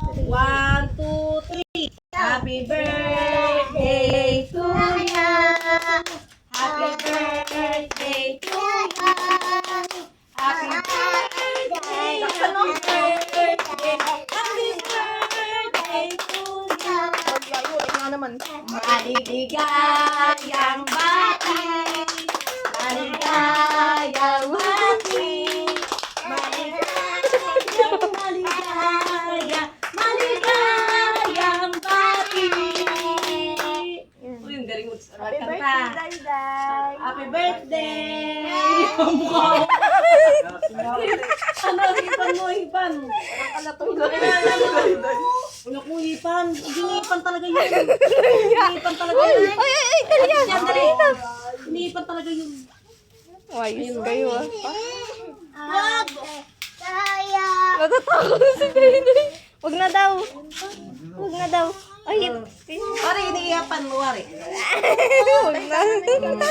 1, 2, 3. Happy birthday to you. Happy birthday to you. Happy birthday. Happy birthday. Happy birthday to you. Maligayang bati. Maligayang bati. Maligayang bati. Uy, yung galing mo sa kanta. Happy birthday! Ang mukha mo. Ano, hipan mo, hipan. Ano kung hipan? Hinihipan talaga yun. Hinihipan talaga yun. Ay, kaliya. Hinihipan talaga yun. Wais kayo ah. Wag! Natatakot na si Dayday. Wag na daw. Wag na daw. Ay, Wari, iniiyapan mo, wari. wag na.